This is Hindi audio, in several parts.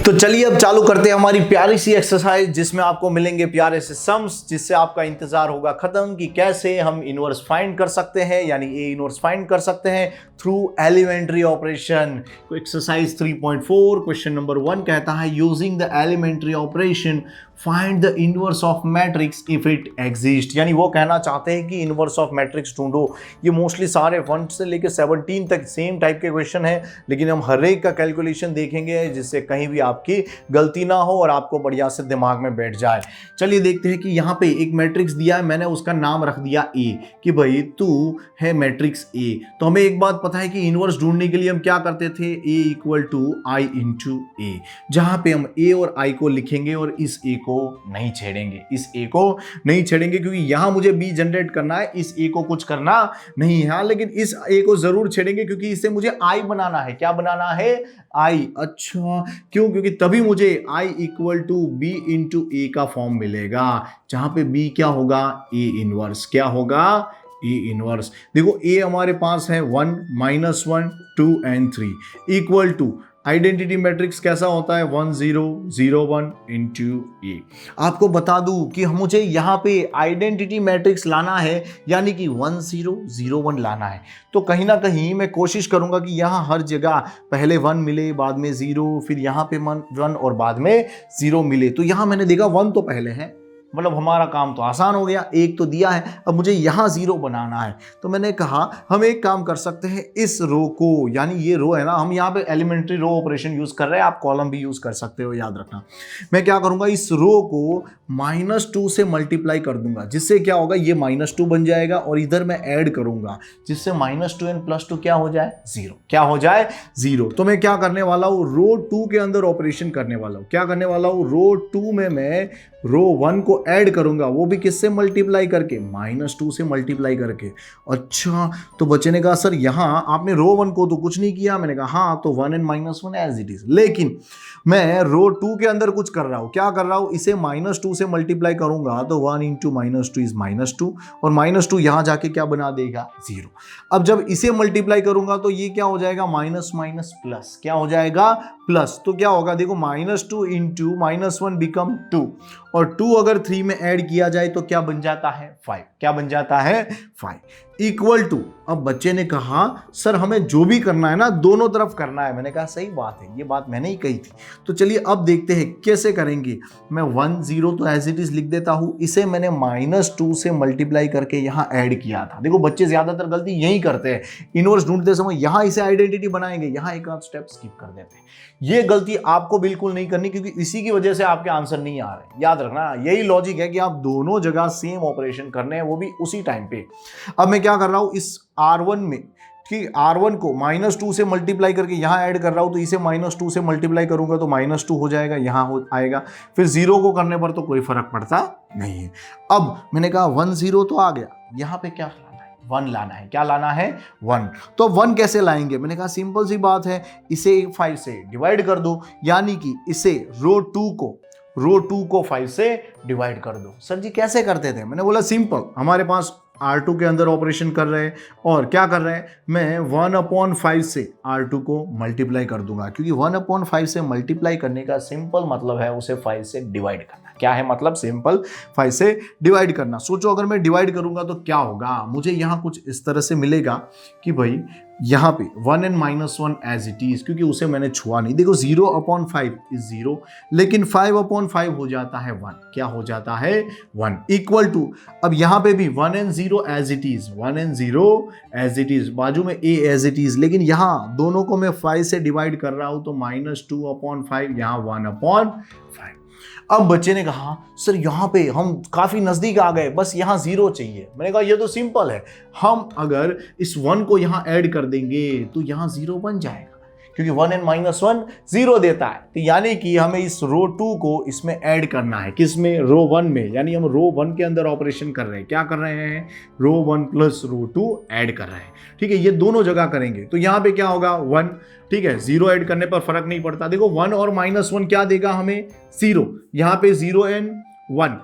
तो चलिए अब चालू करते हैं हमारी प्यारी सी एक्सरसाइज जिसमें आपको मिलेंगे प्यारे से सम्स, जिससे आपका इंतजार होगा खत्म कि कैसे हम इनवर्स फाइंड कर सकते हैं, यानी ए इनवर्स फाइंड कर सकते हैं through elementary operation. Exercise 3.4 question number 1 कहता है using the elementary operation find the inverse of matrix if it exist. यानी वो कहना चाहते हैं कि इनवर्स ऑफ मैट्रिक्स ढूंढो। ये मोस्टली सारे 1 से लेकर 17 तक सेम टाइप के क्वेश्चन है, लेकिन हम हर एक का कैलकुलेशन देखेंगे जिससे कहीं भी आपकी गलती ना हो और आपको बढ़िया से दिमाग में बैठ जाए। चलिए देखते हैं कि यहाँ पे एक मैट्रिक्स दिया है, मैंने उसका नाम रख दिया ए कि भाई तू है मैट्रिक्स ए। तो हमें एक बात पता है कि इनवर्स ढूंढने के लिए हम क्या करते थे, ए इक्वल टू आई इंटू ए, जहां पे हम ए और आई को लिखेंगे और इस ए को नहीं छेड़ेंगे, इस ए को नहीं छेड़ेंगे क्योंकि यहां मुझे बी जनरेट करना है, इस ए को कुछ करना नहीं है। लेकिन इस ए को जरूर छेड़ेंगे क्योंकि इसे मुझे आई बनाना है। क्या बनाना है? आई। अच्छा क्यों? क्योंकि तभी मुझे I equal to be into ए का फॉर्म मिलेगा, जहां पे बी क्या होगा, ए इनवर्स। क्या होगा? A inverse. देखो ए हमारे पास है 1, -1, 2 and 3 equal to identity matrix कैसा होता है 1 0 0 1 इंटू ए। आपको बता दूं कि मुझे यहाँ पे आइडेंटिटी मैट्रिक्स लाना है, यानी कि 1 0 0 1 लाना है। तो कहीं ना कहीं मैं कोशिश करूंगा कि यहाँ हर जगह पहले 1 मिले, बाद में 0, फिर यहाँ पे 1 और बाद में 0 मिले। तो यहाँ मैंने देखा 1 तो पहले है, मतलब हमारा काम तो आसान हो गया, एक तो दिया है, अब मुझे यहां 0 बनाना है। तो मैंने कहा हम एक काम कर सकते हैं, इस रो को, यानी ये रो है ना, हम यहाँ पे एलिमेंट्री रो ऑपरेशन यूज कर रहे हैं, आप कॉलम भी यूज कर सकते हो, याद रखना। मैं क्या करूंगा, इस रो को -2 से मल्टीप्लाई कर दूंगा, जिससे क्या होगा, ये -2 बन जाएगा और इधर मैं ऐड करूंगा, जिससे -2 and +2 क्या हो जाए, 0। क्या हो जाए? 0। तो मैं क्या करने वाला हूं, रो 2 के अंदर ऑपरेशन करने वाला हूं। क्या करने वाला हूं, रो 2 में मैं रो 1 को ऐड करूंगा, वो भी किससे मल्टीप्लाई करके, -2 से मल्टीप्लाई करके। अच्छा तो बच्चे ने कहा सर यहां आपने रो 1 को तो कुछ नहीं किया। मैंने कहा हाँ, तो 1 and -1 एज इट इज, लेकिन मैं रो 2 के अंदर कुछ कर रहा हूं। क्या कर रहा हूं, इसे -2 से मल्टीप्लाई करूंगा तो 1 इंटू -2 इज -2, और -2 यहां जाके क्या बना देगा, 0। अब जब इसे मल्टीप्लाई करूंगा तो ये क्या हो जाएगा, माइनस माइनस प्लस। क्या हो जाएगा, प्लस। तो क्या होगा, देखो -2 इंटू -1 बिकम 2, और 2 अगर 3 में ऐड किया जाए तो क्या बन जाता है, 5। क्या बन जाता है, 5 इक्वल टू। अब बच्चे ने कहा सर हमें जो भी करना है ना दोनों तरफ करना है। मैंने कहा सही बात है, ये बात मैंने ही कही थी। तो चलिए अब देखते हैं कैसे करेंगे। मैं 1 0 तो एज इट इज लिख देता हूं, इसे मैंने -2 से मल्टीप्लाई करके यहां ऐड किया था। देखो बच्चे ज्यादातर गलती यही करते हैं, इनवर्स ढूंढते समय यहां इसे आइडेंटिटी बनाएंगे, यहां एक आध स्टेप स्किप कर देते हैं। ये गलती आपको बिल्कुल नहीं करनी, क्योंकि इसी की वजह से आपके आंसर नहीं आ रहे। याद रखना, यही लॉजिक है कि आप दोनों जगह सेम ऑपरेशन करने हैं, वो भी उसी टाइम पे। अब मैं क्या कर रहा हूं, इस R1 में, ठीक, R1 को -2 से मल्टीप्लाई करके यहां ऐड कर रहा हूं, तो इसे -2 से मल्टीप्लाई करूंगा तो -2 हो जाएगा, यहां हो आएगा। फिर 0 को करने पर तो कोई फर्क पड़ता नहीं है। अब मैंने कहा 1 0 तो आ गया, यहां पे क्या 1 लाना है। क्या लाना है, 1। तो 1 कैसे लाएंगे? मैंने कहा सिंपल सी बात है, इसे 5 से डिवाइड कर दो, यानी कि इसे रो 2 को 5 से डिवाइड कर दो। सर जी कैसे करते थे? मैंने बोला सिंपल, हमारे पास R2 के अंदर ऑपरेशन कर रहे हैं और क्या कर रहे हैं, मैं 1/5 से R2 को मल्टीप्लाई कर दूंगा, क्योंकि 1/5 से मल्टीप्लाई करने का सिंपल मतलब है उसे 5 से डिवाइड करना। क्या है मतलब, सिंपल 5 से डिवाइड करना। सोचो अगर मैं डिवाइड करूंगा तो क्या होगा, मुझे यहां कुछ इस तरह से मिलेगा कि भाई यहां पे 1 and -1 एज इट इज, क्योंकि उसे मैंने छुआ नहीं। देखो 0/5 इज 0, लेकिन 5/5 हो जाता है 1। क्या हो जाता है, 1 इक्वल टू। अब यहां पे भी 1 and 0 as it is, 1 and 0 as it is, बाजू में a एज इट इज, लेकिन यहां दोनों को मैं 5 से डिवाइड कर रहा हूं तो -2/5, यहां 1/5। अब बच्चे ने कहा सर यहाँ पे हम काफी नजदीक आ गए, बस यहाँ 0 चाहिए। मैंने कहा ये तो सिंपल है, हम अगर इस 1 को यहाँ ऐड कर देंगे तो यहाँ 0 बन जाएगा, क्योंकि 1 and -1 0 देता है। तो यानी कि हमें इस रो 2 को इसमें ऐड करना है, किसमें, रो 1 में। यानी हम रो 1 के अंदर ऑपरेशन कर रहे हैं। क्या कर रहे हैं, रो 1 प्लस रो 2 ऐड कर रहे हैं। ठीक है, ये दोनों जगह करेंगे तो यहाँ पे क्या होगा, 1। ठीक है, 0 ऐड करने पर फर्क नहीं पड़ता। देखो 1 और -1 क्या देगा हमें, 0। यहाँ पे 0 and 1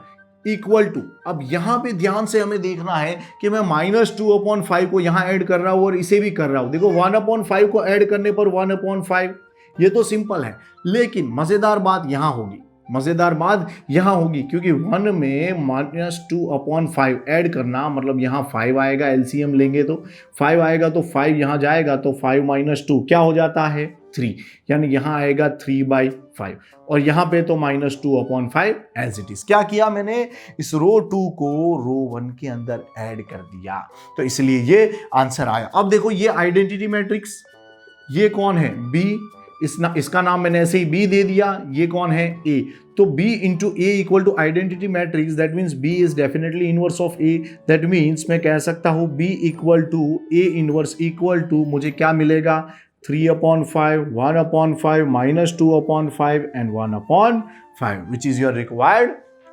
इक्वल टू। अब यहां पे ध्यान से हमें देखना है कि मैं -2/5 को यहां ऐड कर रहा हूं और इसे भी कर रहा हूं। देखो 1/5 को ऐड करने पर 1/5, ये तो सिंपल है, लेकिन मजेदार बात यहां होगी, मजेदार बात यहां होगी, क्योंकि 1 में -2/5 ऐड करना, मतलब यहां 5 आएगा, एलसीएम लेंगे तो 5 आएगा, तो 5 यहां जाएगा तो 5 - 2 क्या हो जाता है 3, यानी यहां आएगा 3/5, और यहां पे तो -2/5 एज इट इज। क्या किया मैंने, इस रो 2 को रो 1 के अंदर ऐड कर दिया, तो इसलिए ये आंसर आया। अब देखो ये आइडेंटिटी मैट्रिक्स, ये कौन है बी, इसका नाम मैंने ऐसे ही बी दे दिया, ये कौन है ए, तो b into A equal to identity matrix, that means b is definitely inverse of a, that means मैं कह सकता हूं b equal to a inverse equal to मुझे क्या मिलेगा 3/5, 1/5, -2/5 and 1/5, which is your required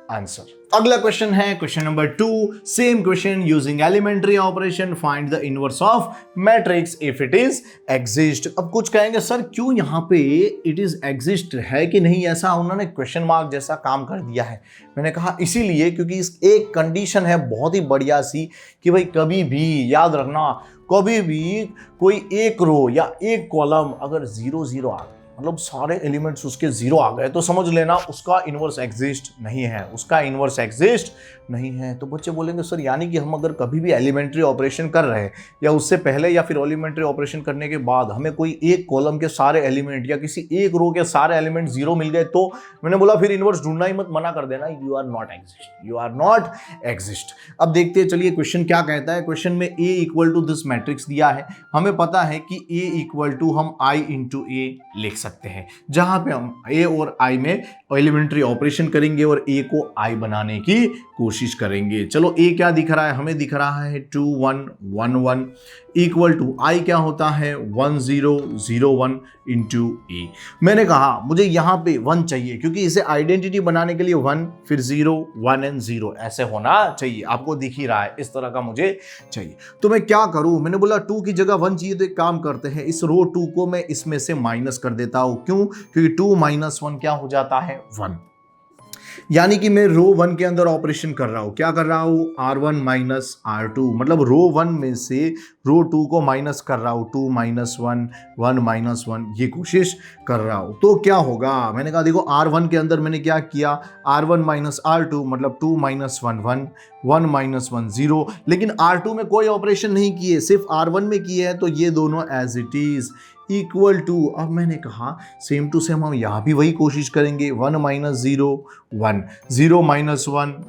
answer. अगला क्वेश्चन है question number 2, same question, using elementary operation find the inverse of matrix if it is exist. अब कुछ कहेंगे सर क्यों यहाँ पे इट इज एग्जिस्ट है कि नहीं, ऐसा उन्होंने क्वेश्चन मार्क जैसा काम कर दिया है। मैंने कहा इसीलिए क्योंकि इस एक कंडीशन है बहुत ही बढ़िया सी कि भाई कभी भी याद रखना, कभी भी कोई एक रो या एक कॉलम अगर 0 0 आ गया, मतलब सारे एलिमेंट्स उसके 0 आ गए, तो समझ लेना उसका इनवर्स एग्जिस्ट नहीं है, उसका इनवर्स एग्जिस्ट नहीं है। तो बच्चे बोलेंगे सर यानी कि हम अगर कभी भी एलिमेंट्री ऑपरेशन कर रहे हैं या उससे पहले या फिर एलिमेंट्री ऑपरेशन करने के बाद हमें कोई एक कॉलम के सारे एलिमेंट या किसी एक रो के सारे एलिमेंट 0 मिल गए, तो मैंने बोला फिर इनवर्स ढूंढना ही मत, मना कर देना, you are not exist, you are not exist. अब देखते हैं, चलिए क्वेश्चन क्या कहता है। क्वेश्चन में a equal to this matrix दिया है, हमें पता है कि a इक्वल टू हम i इंटू ए लिख सकते हैं, जहां पे हम a और i में एलिमेंट्री ऑपरेशन करेंगे और a को i बनाने की कोशिश करेंगे। चलो a क्या दिख रहा है, हमें दिख रहा है 2 1 1 1 इक्वल टू i क्या होता है 1 0 0 1 इंटू ए। मैंने कहा मुझे यहाँ पे 1 चाहिए क्योंकि इसे आइडेंटिटी बनाने के लिए 1 फिर 0 1 एंड 0 ऐसे होना चाहिए, आपको दिख ही रहा है, इस तरह का मुझे चाहिए। तो मैं क्या करूं, मैंने बोला 2 की जगह 1 चाहिए, तो एक काम करते हैं, इस रो 2 को मैं इसमें से माइनस कर देता हूं। क्यों, क्योंकि 2 - 1 क्या हो जाता है 1, यानी कि मैं रो 1 के अंदर ऑपरेशन कर रहा हूं, क्या कर रहा हूं R1 माइनस R2, मतलब रो 1 में से रो 2 को माइनस कर रहा हूं, 2 - 1 1 - 1 ये कोशिश कर रहा हूं। तो क्या होगा, मैंने कहा देखो R1 के अंदर मैंने क्या किया, R1 माइनस R2 मतलब 2 - 1 1 1 - 1 0, लेकिन R2 में कोई ऑपरेशन नहीं किए, सिर्फ R1 में किए हैं, तो ये दोनों as it is equal to. अब मैंने कहा सेम टू सेम हम यहाँ भी वही कोशिश करेंगे, 1 - 0 1 0 - 1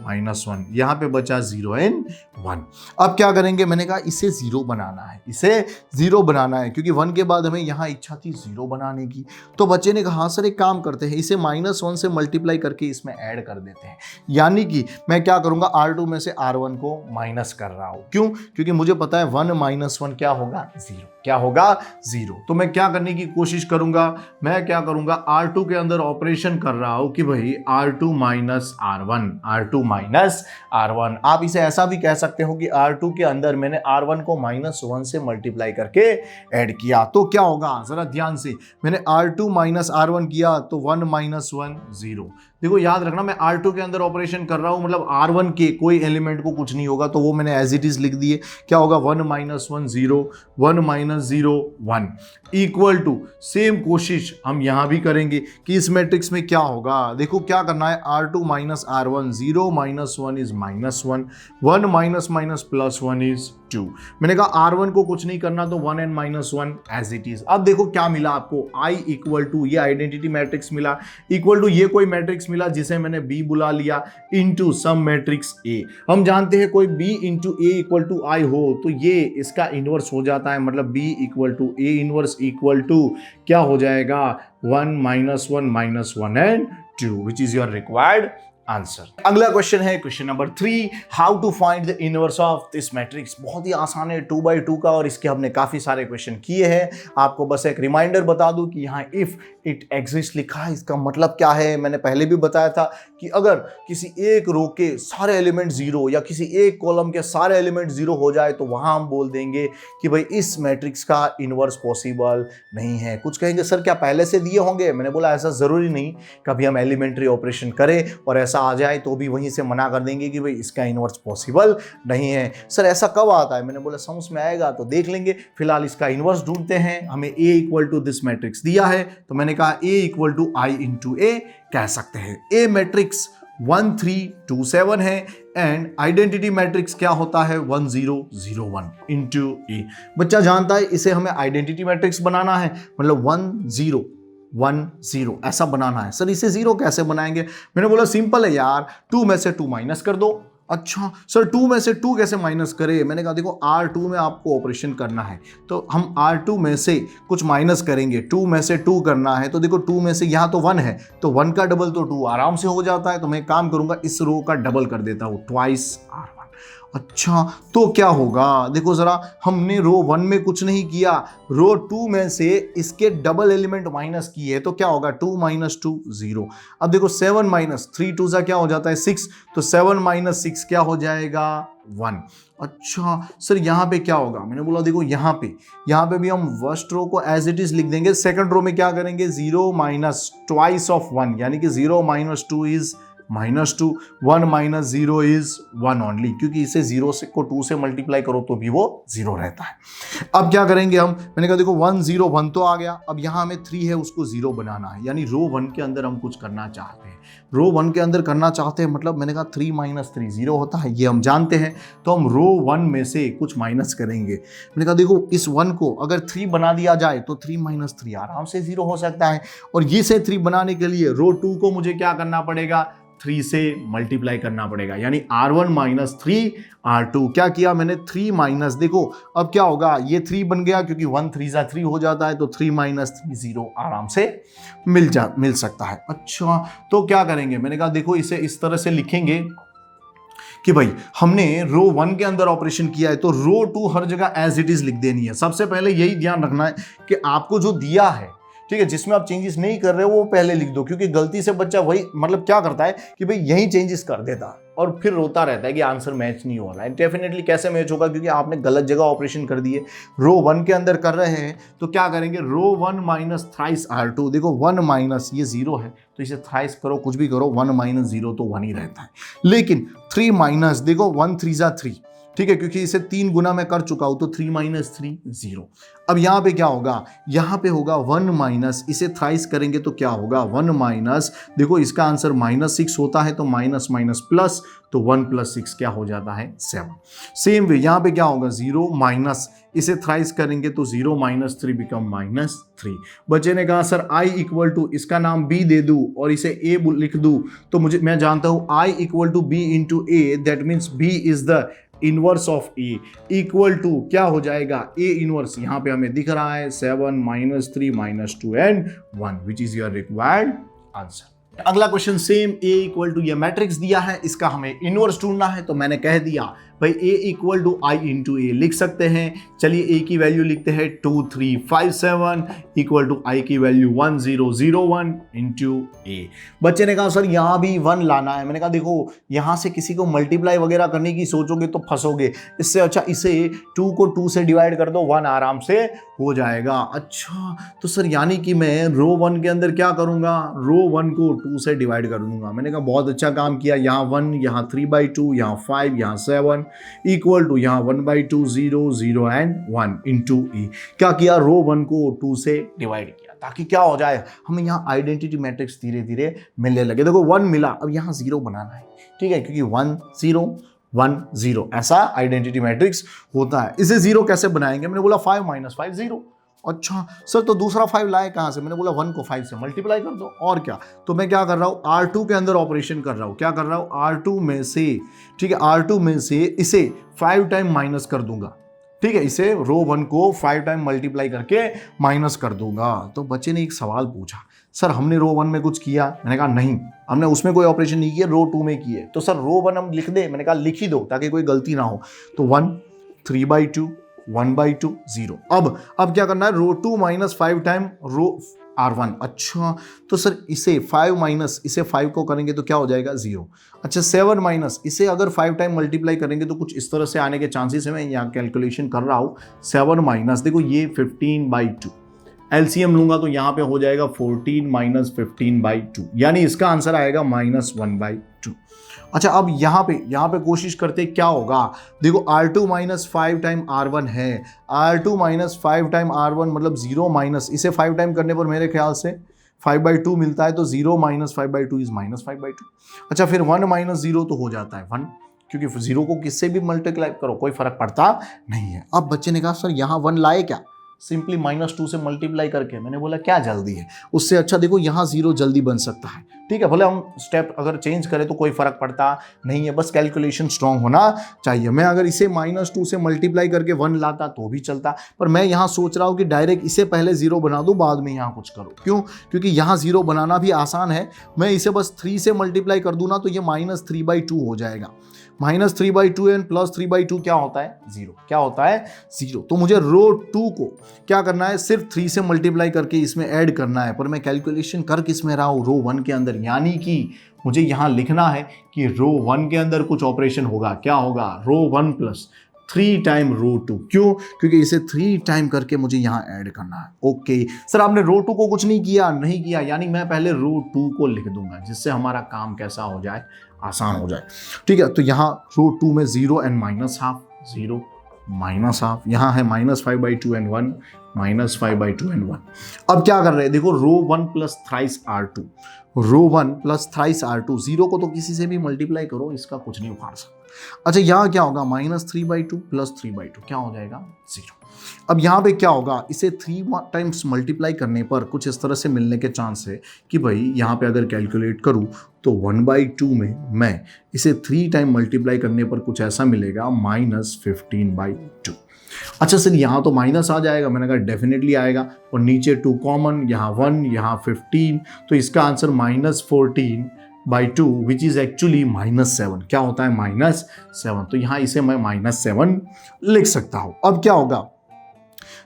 -1, यहाँ पे बचा 0 एंड 1। अब क्या करेंगे, मैंने कहा इसे 0 बनाना है, इसे 0 बनाना है, क्योंकि 1 के बाद हमें यहाँ इच्छा थी 0 बनाने की। तो बच्चे ने कहा सर एक काम करते हैं, इसे -1 से मल्टीप्लाई करके इसमें ऐड कर देते हैं, यानी कि मैं क्या करूँगा R2 में से R1 को माइनस कर रहा हूँ। क्यों, क्योंकि मुझे पता है 1 - 1 क्या होगा 0, क्या होगा 0। तो मैं क्या करने की कोशिश करूंगा, मैं क्या करूंगा R2 के अंदर ऑपरेशन कर रहा हूं कि भाई R2 minus R1, R2 minus R1। आप इसे ऐसा भी कह सकते हो कि R2 के अंदर मैंने R1 को -1 से मल्टीप्लाई करके ऐड किया, तो क्या होगा जरा ध्यान से, मैंने R2 माइनस R1 किया तो 1 - 1 0। देखो याद रखना मैं R2 के अंदर ऑपरेशन कर रहा हूं, मतलब R1 के कोई एलिमेंट को कुछ नहीं होगा, तो वो मैंने एज इट इज लिख दिए। क्या होगा 1 - 1 0 1 - 0 1 इक्वल टू, सेम कोशिश हम यहां भी करेंगे कि इस मैट्रिक्स में क्या होगा। देखो क्या करना है, R2 minus R1 0 - 1 is -1 1 minus +1 is 2। मैंने कहा R1 को कुछ नहीं करना, तो 1 एंड -1 एज इट इज। अब देखो क्या मिला आपको, I इक्वल टू ये आइडेंटिटी मैट्रिक्स मिला, इक्वल टू ये कोई मैट्रिक्स मिला जिसे मैंने B बुला लिया, इनटू सम मैट्रिक्स A। हम जानते हैं कोई B into A equal to I हो तो ये इसका इनवर्स हो जाता है, मतलब B equal to A inverse equal to क्या हो जाएगा 1 - 1 -1 and 2, which is your required answer. अगला क्वेश्चन है question number 3, how to find the inverse of this matrix. बहुत ही आसान है 2x2 का, और इसके हमने काफी सारे क्वेश्चन किए हैं। आपको बस एक रिमाइंडर बता दूं कि यहाँ इफ इट एग्जिस्ट लिखा है, इसका मतलब क्या है, मैंने पहले भी बताया था कि अगर किसी एक रो के सारे एलिमेंट 0 या किसी एक कॉलम के सारे एलिमेंट 0 हो जाए तो वहां हम बोल देंगे कि भाई इस मैट्रिक्स का इनवर्स पॉसिबल नहीं है। कुछ कहेंगे सर क्या पहले से दिए होंगे, मैंने बोला ऐसा जरूरी नहीं, कभी हम एलिमेंट्री ऑपरेशन करें और ऐसा ऐसा आ जाए तो भी वहीं से मना कर देंगे कि भाई इसका इन्वर्स पॉसिबल नहीं है। सर ऐसा कब आता है? मैंने बोला सम्स में आएगा तो देख लेंगे, फिलहाल इसका इन्वर्स ढूंढते हैं। हमें A equal to this matrix दिया है तो मैंने कहा A equal to I into A कह सकते हैं। A मैट्रिक्स 1 3 2 7 है एंड आइडेंटिटी मैट्रिक्स क्या होता है 1 0 0 1 इंटू ए। बच्चा जानता है इसे हमें आइडेंटिटी मैट्रिक्स बनाना है, मतलब 1 0 1 0 ऐसा बनाना है। सर इसे 0 कैसे बनाएंगे? मैंने बोला सिंपल है यार, 2 में से 2 माइनस कर दो। अच्छा सर 2 में से 2 कैसे माइनस करें? मैंने कहा देखो R2 में आपको ऑपरेशन करना है तो हम R2 में से कुछ माइनस करेंगे, 2 में से 2 करना है तो देखो 2 में से यहाँ तो 1 है तो 1 का डबल तो 2 आराम से हो जाता है। तो मैं काम करूंगा इस रो का डबल कर देता हूँ, ट्वाइस R1। अच्छा तो क्या होगा? देखो जरा, हमने रो 1 में कुछ नहीं किया, रो 2 में से इसके डबल एलिमेंट माइनस किए तो क्या होगा 2 माइनस 2 0। अब देखो 7 माइनस 3 2 सा क्या हो जाता है 6, तो 7 माइनस 6 क्या हो जाएगा 1। अच्छा सर यहाँ पे क्या होगा? मैंने बोला देखो यहाँ पे भी हम फर्स्ट रो को एज इट इज लिख देंगे, सेकंड रो में क्या करेंगे 0 माइनस ट्वाइस ऑफ 1 यानी कि 0 minus 2 is -2, 1 minus 0 is 1 only, क्योंकि इसे 0 से को 2 से मल्टीप्लाई करो तो भी वो 0 रहता है। अब क्या करेंगे हम? मैंने कहा देखो 1 0 1 तो आ गया, अब यहाँ हमें 3 है उसको 0 बनाना है, यानी रो 1 के अंदर हम कुछ करना चाहते हैं। रो 1 के अंदर करना चाहते हैं मतलब मैंने कहा 3 माइनस 3 0 होता है, ये हम जानते हैं। तो हम रो 1 में से कुछ माइनस करेंगे। मैंने कहा देखो इस 1 को अगर 3 बना दिया जाए तो 3 माइनस 3 आराम से 0 हो सकता है, और ये से 3 बनाने के लिए रो 2 को मुझे क्या करना पड़ेगा 3 से मल्टीप्लाई करना पड़ेगा, यानी R1 माइनस 3 R2। क्या किया मैंने 3 माइनस, देखो अब क्या होगा ये 3 बन गया क्योंकि 1 3 सा 3 हो जाता है, तो 3 माइनस 3 0 आराम से मिल सकता है। अच्छा तो क्या करेंगे? मैंने कहा देखो इसे इस तरह से लिखेंगे कि भाई हमने रो 1 के अंदर ऑपरेशन किया है तो रो 2 हर जगह एज इट इज लिख देनी है। सबसे पहले यही ध्यान रखना है कि आपको जो दिया है, ठीक है, जिसमें आप चेंजेस नहीं कर रहे हो वो पहले लिख दो, क्योंकि गलती से बच्चा वही मतलब क्या करता है कि भाई यही चेंजेस कर देता है और फिर रोता रहता है कि आंसर मैच नहीं हो रहा है। डेफिनेटली कैसे मैच होगा? क्योंकि आपने गलत जगह ऑपरेशन कर दिए। रो 1 के अंदर कर रहे हैं तो क्या करेंगे रो 1 माइनस थ्राइस R2, देखो 1 माइनस ये 0 है तो इसे थ्राइस करो, कुछ भी करो, 1 माइनस 0 तो 1 ही रहता है। लेकिन 3 माइनस, देखो 1 3 सा 3, ठीक है, क्योंकि इसे 3 गुना मैं कर चुका हूं तो 3 माइनस 3 0। अब यहां पे क्या होगा? यहां पे होगा 1 माइनस, इसे थ्राइस करेंगे तो क्या होगा 1 माइनस, देखो इसका आंसर -6 होता है तो माइनस माइनस प्लस, तो 1 प्लस 6 क्या हो जाता है 7। सेम वे यहां पे क्या होगा 0 माइनस, इसे थ्राइस करेंगे तो 0 माइनस 3 बिकम -3। बच्चे ने कहा सर I इक्वल टू इसका नाम B दे दूं और इसे A लिख दूं, तो मैं जानता हूं I equal to B into A, that means B is the inverse of A, equal to क्या हो जाएगा ए इनवर्स, यहां पे हमें दिख रहा है 7 minus 3 minus 2 and 1, which is your required answer. अगला question same, A equal to ये मैट्रिक्स दिया है, इसका हमें इनवर्स ढूंढना है, तो मैंने कह दिया भाई a equal to I into A लिख सकते हैं। चलिए a की वैल्यू लिखते हैं 2 3 5 7 इक्वल टू i की वैल्यू 1 0 0 1 इंटू ए। बच्चे ने कहा सर यहाँ भी 1 लाना है। मैंने कहा देखो यहाँ से किसी को मल्टीप्लाई वगैरह करने की सोचोगे तो फंसोगे, इससे अच्छा इसे 2 को 2 से डिवाइड कर दो, 1 आराम से हो जाएगा। अच्छा तो सर यानी कि मैं रो 1 के अंदर क्या करूंगा, रो 1 को 2 से डिवाइड कर दूंगा। मैंने कहा बहुत अच्छा काम किया, यहाँ 1, यहाँ 3/2, यहाँ 5, यहाँ 7 इक्वल टू यहाँ 1/2 0 0 एंड 1 इंटू ई। क्या किया, रो 1 को 2 से डिवाइड किया ताकि क्या हो जाए, हमें यहाँ आइडेंटिटी मैट्रिक्स धीरे धीरे मिलने लगे। देखो 1 मिला, अब यहाँ 0 बनाना है, ठीक है, क्योंकि 1 0 1 0 ऐसा आइडेंटिटी मैट्रिक्स होता है। इसे 0 कैसे बनाएंगे? मैंने बोला 5 माइनस 5 0। अच्छा सर तो दूसरा 5 लाए कहाँ से? मैंने बोला 1 को 5 से मल्टीप्लाई कर दो, और क्या। तो मैं क्या कर रहा हूँ, R2 के अंदर ऑपरेशन कर रहा हूँ। क्या कर रहा हूँ, R2 में से, ठीक है, R2 में से इसे 5 टाइम माइनस कर दूंगा, ठीक है, इसे रो 1 को 5 टाइम मल्टीप्लाई करके माइनस कर दूंगा। तो बच्चे ने एक सवाल पूछा, सर हमने रो 1 में कुछ किया? मैंने कहा नहीं, हमने उसमें कोई ऑपरेशन नहीं किया, रो 2 में किए। तो सर रो 1 हम लिख दे? मैंने कहा लिख ही दो ताकि कोई गलती ना हो। तो 1 3/2 1/2 0। अब क्या करना है, रो 2 माइनस 5 टाइम रो R1। अच्छा तो सर इसे 5 माइनस इसे 5 को करेंगे तो क्या हो जाएगा 0। अच्छा 7 माइनस इसे अगर 5 टाइम मल्टीप्लाई करेंगे तो कुछ इस तरह से आने के चांसेस है। मैं यहाँ कैलकुलेशन कर रहा हूँ। 7 माइनस देखो ये 15/2, एलसीएम लूंगा तो यहाँ पे हो जाएगा 14 माइनस 15/2, यानी इसका आंसर आएगा -1/2। अच्छा, अब यहाँ पे कोशिश करते क्या होगा। देखो R2 माइनस 5 टाइम R1 है, R2 माइनस 5 टाइम R1 मतलब 0 माइनस, इसे 5 टाइम करने पर मेरे ख्याल से 5/2 मिलता है, तो 0 माइनस 5/2 इज -5/2। अच्छा, फिर 1 माइनस 0 तो हो जाता है 1, क्योंकि 0 को किससे भी मल्टीप्लाई करो कोई फर्क पड़ता नहीं है। अब बच्चे ने कहा सर यहाँ 1 लाए क्या, सिंपली -2 से मल्टीप्लाई करके। मैंने बोला क्या जल्दी है, उससे अच्छा देखो यहाँ 0 जल्दी बन सकता है, ठीक है, भले हम स्टेप अगर चेंज करें तो कोई फर्क पड़ता नहीं है, बस कैलकुलेशन स्ट्रांग होना चाहिए। मैं अगर इसे -2 से मल्टीप्लाई करके 1 लाता तो भी चलता, पर मैं यहाँ सोच रहा हूँ कि डायरेक्ट इसे पहले 0 बना दूँ, बाद में यहाँ कुछ करो। क्यों? क्योंकि यहाँ 0 बनाना भी आसान है, मैं इसे बस 3 से मल्टीप्लाई कर दूँ ना तो ये -3/2 हो जाएगा। -3/2 एंड +3/2 क्या होता है 0, क्या होता है 0। तो मुझे रो 2 को क्या करना है, सिर्फ 3 से मल्टीप्लाई करके इसमें ऐड करना है, पर मैं कैलकुलेशन कर किस में रहा हूँ, रो 1 के अंदर, यानी कि मुझे यहाँ लिखना है कि रो 1 के अंदर कुछ ऑपरेशन होगा। क्या होगा, रो 1 प्लस 3 टाइम रो 2। क्यों? क्योंकि इसे 3 टाइम करके मुझे यहाँ ऐड करना है। ओके सर, आपने रो 2 को कुछ नहीं किया, यानी मैं पहले रो 2 को लिख दूंगा, जिससे हमारा काम कैसा हो जाए, आसान हो जाए। ठीक है, तो यहाँ रो 2 में 0 एंड -12, 0 -12, यहाँ है -5/2 एंड 1, -5/2 एंड 1। अब क्या कर रहे हैं, देखो रो 1 प्लस थ्राइस R2, रो 1 प्लस थ्राइस R2, 0 को तो किसी से भी मल्टीप्लाई करो, इसका कुछ नहीं उखाड़ सकता। अच्छा, यहाँ क्या होगा, -3/2 प्लस 3/2 क्या हो जाएगा 0। अब यहाँ पे क्या होगा, इसे 3 टाइम्स मल्टीप्लाई करने पर कुछ इस तरह से मिलने के चांस है कि भाई यहाँ पे अगर कैलकुलेट करूँ तो 1/2 में मैं इसे 3 टाइम मल्टीप्लाई करने पर कुछ ऐसा मिलेगा -15/2। अच्छा सर, यहाँ तो माइनस आ जाएगा, मैंने कहा डेफिनेटली आएगा, और नीचे 2 कॉमन, यहाँ 1, यहाँ 15, तो इसका आंसर -14/2 विच इज एक्चुअली -7। क्या होता है -7, तो यहाँ इसे मैं -7 लिख सकता हूँ। अब क्या होगा,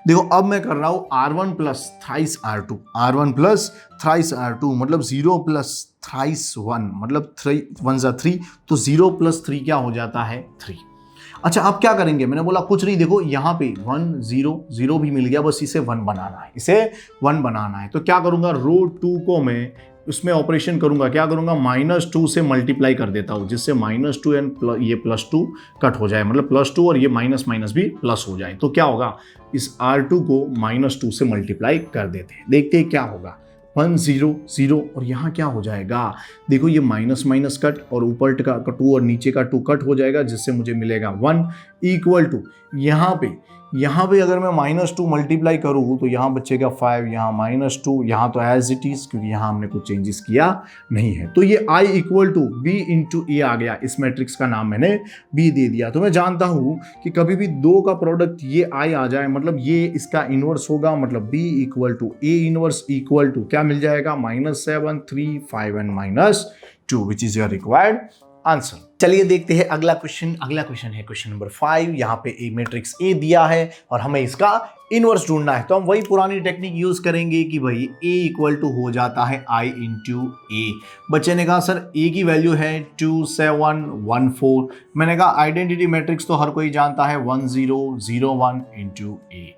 देखो अब मैं कर रहा हूँ R1 plus thrice R2, R1 plus thrice R2 मतलब 0 प्लस थ्राइस 1 मतलब 3 1 ज़ा 3, तो 0 प्लस 3 क्या हो जाता है 3। अच्छा, अब क्या करेंगे, मैंने बोला कुछ नहीं, देखो यहाँ पे 1 0 0 भी मिल गया, बस इसे 1 बनाना है, इसे 1 बनाना है। तो क्या करूँगा, रो 2 को मैं उसमें ऑपरेशन करूंगा, क्या करूंगा, -2 से मल्टीप्लाई कर देता हूं, जिससे -2 एंड ये +2 कट हो जाए, मतलब +2 और ये माइनस माइनस भी प्लस हो जाए। तो क्या होगा, इस R2 को -2 से मल्टीप्लाई कर देते हैं, देखते हैं क्या होगा। 1 0 0 और यहाँ क्या हो जाएगा, देखो ये माइनस माइनस कट और ऊपर का 2 और नीचे का 2 कट हो जाएगा, जिससे मुझे मिलेगा 1 इक्वल टू यहाँ पे अगर मैं -2 मल्टीप्लाई करूँ तो यहाँ बचेगा 5, यहाँ -2, यहाँ तो एज इट इज, क्योंकि यहाँ हमने कुछ चेंजेस किया नहीं है। तो ये I equal to B into A आ गया, इस मैट्रिक्स का नाम मैंने B दे दिया। तो मैं जानता हूँ कि कभी भी 2 का प्रोडक्ट ये I आ जाए, मतलब ये इसका इनवर्स होगा, मतलब B equal to A inverse equal to क्या मिल जाएगा, -7 3 5 and -2 which is your required answer. चलिए देखते हैं अगला क्वेश्चन है क्वेश्चन नंबर 5। यहाँ पे ए मैट्रिक्स ए दिया है और हमें इसका इनवर्स ढूंढना है, तो हम वही पुरानी टेक्निक यूज करेंगे कि भाई ए इक्वल टू हो जाता है I इंटू ए। बच्चे ने कहा सर ए की वैल्यू है 2 7 1 4, मैंने कहा आइडेंटिटी मैट्रिक्स तो हर कोई जानता है 1 0 0 1 इंटू ए।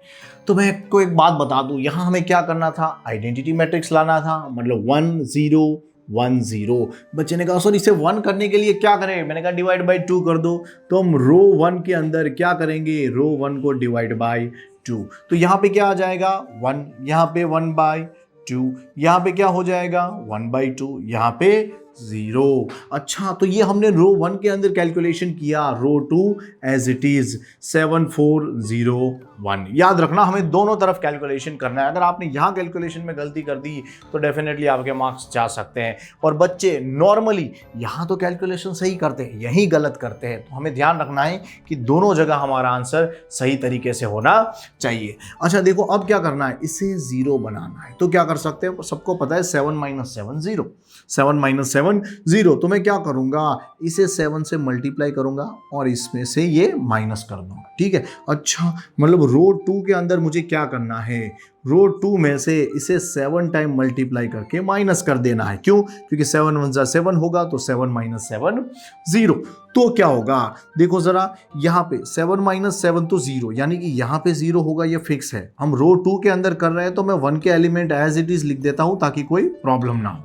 तो मैं आपको एक बात बता दूं, यहाँ हमें क्या करना था, आइडेंटिटी मैट्रिक्स लाना था, मतलब 1 0 1 0। बच्चे ने कहा सर इसे 1 करने के लिए क्या करें, मैंने कहा डिवाइड बाई 2 कर दो। तो हम रो 1 के अंदर क्या करेंगे, रो 1 को डिवाइड बाई 2, तो यहाँ पे क्या आ जाएगा 1, यहाँ पे 1/2, यहाँ पे क्या हो जाएगा 1/2, यहाँ पे 0। अच्छा, तो ये हमने रो 1 के अंदर कैलकुलेशन किया, रो 2 एज इट इज 7 4 0 1। याद रखना हमें दोनों तरफ कैलकुलेशन करना है, अगर आपने यहाँ कैलकुलेशन में गलती कर दी तो डेफिनेटली आपके मार्क्स जा सकते हैं। और बच्चे नॉर्मली यहाँ तो कैलकुलेशन सही करते हैं, यहीं गलत करते हैं, तो हमें ध्यान रखना है कि दोनों जगह हमारा आंसर सही तरीके से होना चाहिए। अच्छा देखो अब क्या करना है, इसे 0 बनाना है, तो क्या कर सकते हैं, सबको पता है 7 - 7 0, 7 माइनस 7 0। तो मैं क्या करूंगा, इसे 7 से मल्टीप्लाई करूंगा और इसमें से ये माइनस कर दूंगा, ठीक है। अच्छा, मतलब रो 2 के अंदर मुझे क्या करना है, रो 2 में से इसे 7 टाइम मल्टीप्लाई करके माइनस कर देना है। क्यों? क्योंकि 7 1 7 होगा, तो 7 माइनस 7 0। तो क्या होगा, देखो जरा, यहाँ पे 7 माइनस 7 तो 0, यानी कि यहाँ पे 0 होगा, ये फिक्स है। हम रो 2 के अंदर कर रहे हैं तो मैं 1 के एलिमेंट एज इट इज लिख देता हूं ताकि कोई प्रॉब्लम ना हो।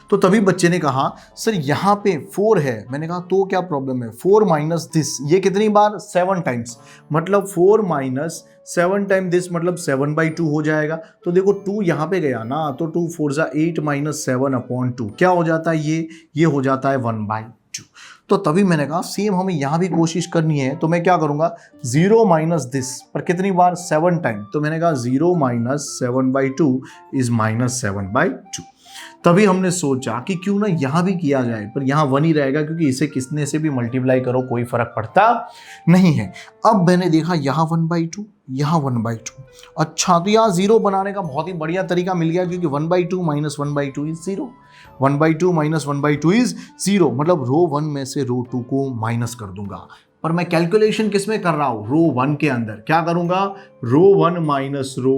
तो तभी बच्चे ने कहा सर यहाँ पे 4 है। मैंने कहा तो क्या प्रॉब्लम है, 4 माइनस दिस, ये कितनी बार, 7 टाइम्स, मतलब 4 माइनस 7 टाइम दिस मतलब 7/2 हो जाएगा। तो देखो 2 यहाँ पे गया ना, तो 2 4 जा 8 माइनस 7/2 क्या हो जाता है, ये हो जाता है 1/2। तो तभी मैंने कहा सेम हमें यहाँ भी कोशिश करनी है। तो मैं क्या करूँगा, 0 माइनस दिस पर कितनी बार, 7 टाइम। तो मैंने कहा 0 माइनस 7/2 इज माइनस 7/2। तभी हमने सोचा कि क्यों ना यहाँ भी किया जाए, पर यहाँ 1 ही रहेगा क्योंकि इसे किसने से भी मल्टीप्लाई करो कोई फर्क पड़ता नहीं है। अब मैंने देखा यहाँ 1/2, यहाँ 1/2। अच्छा, तो यहाँ 0 बनाने का बहुत ही बढ़िया तरीका मिल गया, क्योंकि 1/2 माइनस 1/2 इज 0। 1/2 माइनस 1/2 इज 0, मतलब रो 1 में से रो 2 को माइनस कर दूंगा। पर मैं कैलकुलेशन किस में कर रहा हूं, रो 1 के अंदर। क्या करूंगा, रो 1 माइनस रो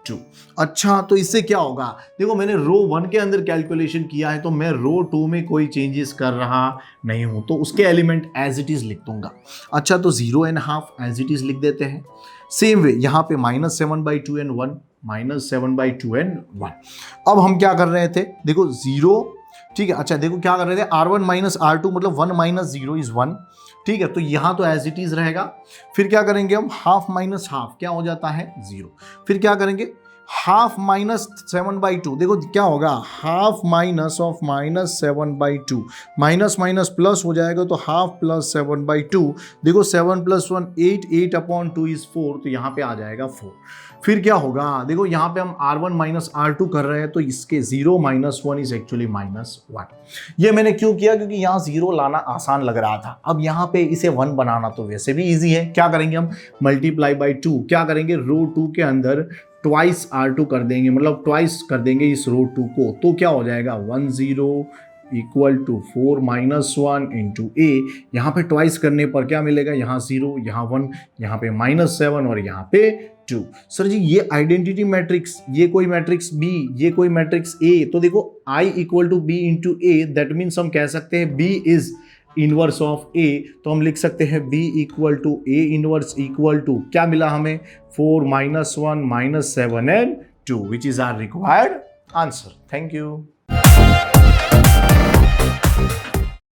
2। अच्छा, तो इससे क्या होगा, देखो मैंने रो 1 के अंदर कैलकुलेशन किया है, तो मैं रो 2 में कोई चेंजेस कर रहा नहीं हूं, तो उसके एलिमेंट एज इट इज लिख दूंगा। अच्छा, तो 0.5 एज इट इज लिख देते हैं। सेम वे यहाँ पे माइनस 7/2 एंड 1, माइनस 7/2 एंड 1। अब हम क्या कर रहे थे, देखो 0, ठीक है। अच्छा देखो क्या कर रहे थे, R1 माइनस R2 मतलब 1 माइनस 0 इज 1, ठीक है। तो यहाँ तो एज इट इज रहेगा। फिर क्या करेंगे हम, हाफ माइनस हाफ क्या हो जाता है, 0। फिर क्या करेंगे, हाफ माइनस 7/2, देखो क्या होगा, half minus of minus 7/2, minus minus plus हो जाएगा, तो हाफ प्लस 7/2। देखो 7 + 1 8, 8/2 इज 4, तो यहाँ पे आ जाएगा 4। फिर क्या होगा, देखो यहाँ पे हम R1 माइनस R2 कर रहे हैं, तो इसके 0 माइनस 1 इज एक्चुअली -1। ये मैंने क्यों किया, क्योंकि यहाँ 0 लाना आसान लग रहा था। अब यहाँ पे इसे 1 बनाना तो वैसे भी इजी है। क्या करेंगे हम, मल्टीप्लाई बाई 2, क्या करेंगे, रो 2 के अंदर ट्वाइस R2 कर देंगे, मतलब ट्वाइस कर देंगे इस रो 2 को। तो क्या हो जाएगा, 1 0 इक्वल टू 4 माइनस 1 इंटू ए। यहाँ पे ट्वाइस करने पर क्या मिलेगा, यहाँ 0, यहाँ 1, यहाँ पे -7 और यहाँ पे 2। सर जी ये आइडेंटिटी मैट्रिक्स, ये कोई मैट्रिक्स B, ये कोई मैट्रिक्स A, तो देखो I equal to B into A, that means हम कह सकते हैं B is inverse of A। तो हम लिख सकते हैं B equal to A inverse equal to क्या मिला हमें, 4 - 1 - 7 and 2, which is our required answer. Thank you.